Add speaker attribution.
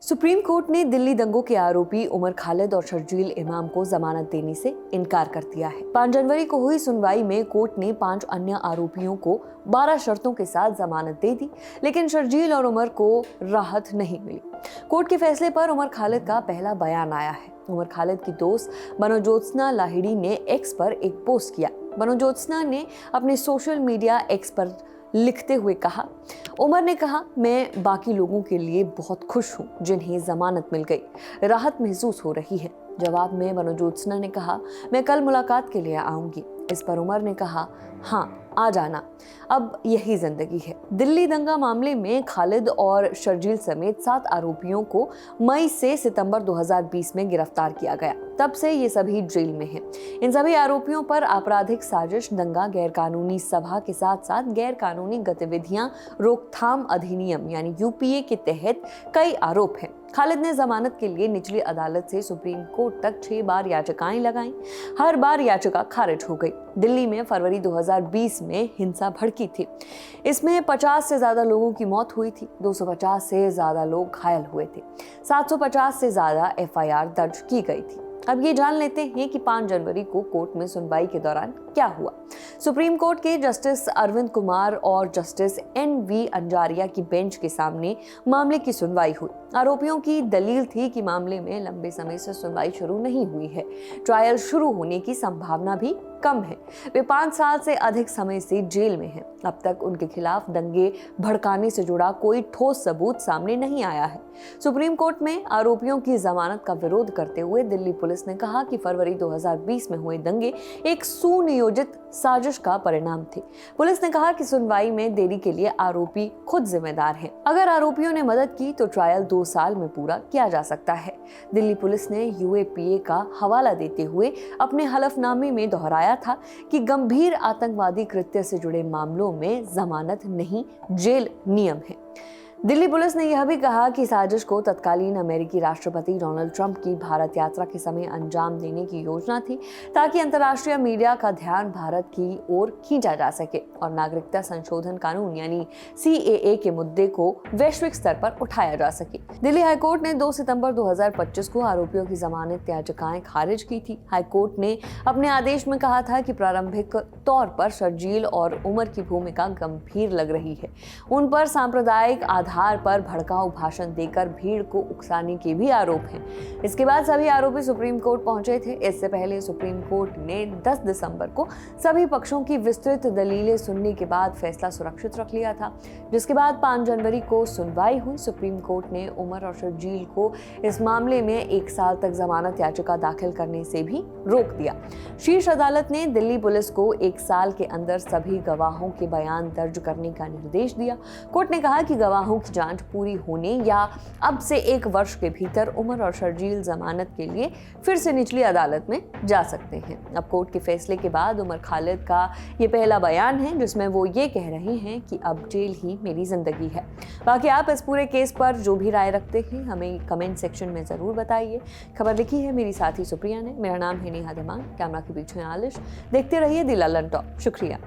Speaker 1: Supreme court ने दिल्ली दंगों के आरोपी उमर खालिद और शर्जील इमाम को जमानत देने से इनकार कर दिया है। 5 जनवरी को हुई सुनवाई में कोर्ट ने 5 अन्य आरोपियों को 12 शर्तों के साथ जमानत दे दी, लेकिन शर्जील और उमर को राहत नहीं मिली। कोर्ट के फैसले पर उमर खालिद का पहला बयान आया है। उमर खालिद की दोस्त बनोज्योत्सना लाहिड़ी ने एक्स पर एक पोस्ट किया। बनोज्योत्सना ने अपने सोशल मीडिया एक्स पर लिखते हुए कहा, उमर ने कहा, मैं बाकी लोगों के लिए बहुत खुश हूं जिन्हें जमानत मिल गई, राहत महसूस हो रही है। जवाब में बनोज्योत्सना ने कहा, मैं कल मुलाकात के लिए आऊंगी। इस पर उमर ने कहा, हाँ आ जाना, अब यही जिंदगी है। दिल्ली दंगा मामले में खालिद और शर्जील समेत 7 आरोपियों को मई से सितंबर 2020 में गिरफ्तार किया गया। तब से ये सभी जेल में हैं। इन सभी आरोपियों पर आपराधिक साजिश, दंगा, गैरकानूनी सभा के साथ साथ गैरकानूनी गतिविधियां रोकथाम अधिनियम यानी यूपीए के तहत कई आरोप हैं। खालिद ने जमानत के लिए निचली अदालत से सुप्रीम कोर्ट तक 6 बार याचिकाएं लगाईं। हर बार याचिका खारिज हो गई। दिल्ली में फरवरी 2020 में हिंसा भड़की थी। इसमें 50 से ज्यादा लोगों की मौत हुई थी। 250 से ज्यादा लोग घायल हुए थे। 750 से ज्यादा एफआईआर दर्ज की गई थी। अब ये जान लेते हैं कि 5 जनवरी को कोर्ट में सुनवाई के दौरान क्या हुआ। सुप्रीम कोर्ट के जस्टिस अरविंद कुमार और जस्टिस एन.वी. अंजारिया की बेंच के सामने मामले की सुनवाई हुई। आरोपियों की दलील थी कि मामले में लंबे समय से सुनवाई शुरू नहीं हुई है। ट्रायल शुरू होने की संभावना भी कम है। वे 5 साल से अधिक समय से जेल में हैं। अब तक उनके खिलाफ दंगे भड़काने से जुड़ा कोई ठोस सबूत सामने नहीं आया है। सुप्रीम कोर्ट में आरोपियों की जमानत का विरोध करते हुए दिल्ली पुलिस ने कहा कि फरवरी 2020 में हुए दंगे एक सुनियोजित साजिश का परिणाम थे। पुलिस ने कहा कि सुनवाई में देरी के लिए आरोपी खुद जिम्मेदार हैं। अगर आरोपियों ने मदद की तो ट्रायल 2 साल में पूरा किया जा सकता है। दिल्ली पुलिस ने यूएपीए का हवाला देते हुए अपने हलफनामे में दोहराया था कि गंभीर आतंकवादी कृत्य से जुड़े मामलों में जमानत नहीं, जेल नियम है। दिल्ली पुलिस ने यह भी कहा कि साजिश को तत्कालीन अमेरिकी राष्ट्रपति डोनाल्ड ट्रंप की भारत यात्रा के समय अंजाम देने की योजना थी, ताकि अंतर्राष्ट्रीय मीडिया का ध्यान भारत की ओर खींचा जा सके और नागरिकता संशोधन कानून यानी सीएए के मुद्दे को वैश्विक स्तर पर उठाया जा सके। दिल्ली हाईकोर्ट ने 2 सितंबर 2025 को आरोपियों की जमानत याचिकाएं खारिज की थी। हाईकोर्ट ने अपने आदेश में कहा था कि प्रारंभिक तौर पर शर्जील और उमर की भूमिका गंभीर लग रही है। उन पर सांप्रदायिक आधार पर भड़काऊ भाषण देकर भीड़ को उकसाने के भी आरोप हैं। इसके बाद सभी आरोपी सुप्रीम कोर्ट पहुंचे थे। इससे पहले सुप्रीम कोर्ट ने 10 दिसंबर को सभी पक्षों की विस्तृत दलीलें सुनने के बाद फैसला सुरक्षित रख लिया था, जिसके बाद 5 जनवरी को सुनवाई हुई। सुप्रीम कोर्ट ने उमर और शर्जील को इस मामले में 1 साल तक जमानत याचिका दाखिल करने से भी रोक दिया। शीर्ष अदालत ने दिल्ली पुलिस को 1 साल के अंदर सभी गवाहों के बयान दर्ज करने का निर्देश दिया। कोर्ट ने कहा कि गवाहों की जांच पूरी होने या अब से 1 वर्ष के भीतर उमर और शर्जील जमानत के लिए फिर से निचली अदालत में जा सकते हैं। अब कोर्ट के फैसले के बाद उमर खालिद का ये पहला बयान है जिसमें वो ये कह रहे हैं कि अब जेल ही मेरी जिंदगी है। बाकी आप इस पूरे केस पर जो भी राय रखते हैं हमें कमेंट सेक्शन में जरूर बताइए। खबर लिखी है मेरी साथी सुप्रिया ने। मेरा नाम है नेहा धीमान, कैमरा के पीछे आलिश। देखते रहिए द ललन टॉप। शुक्रिया।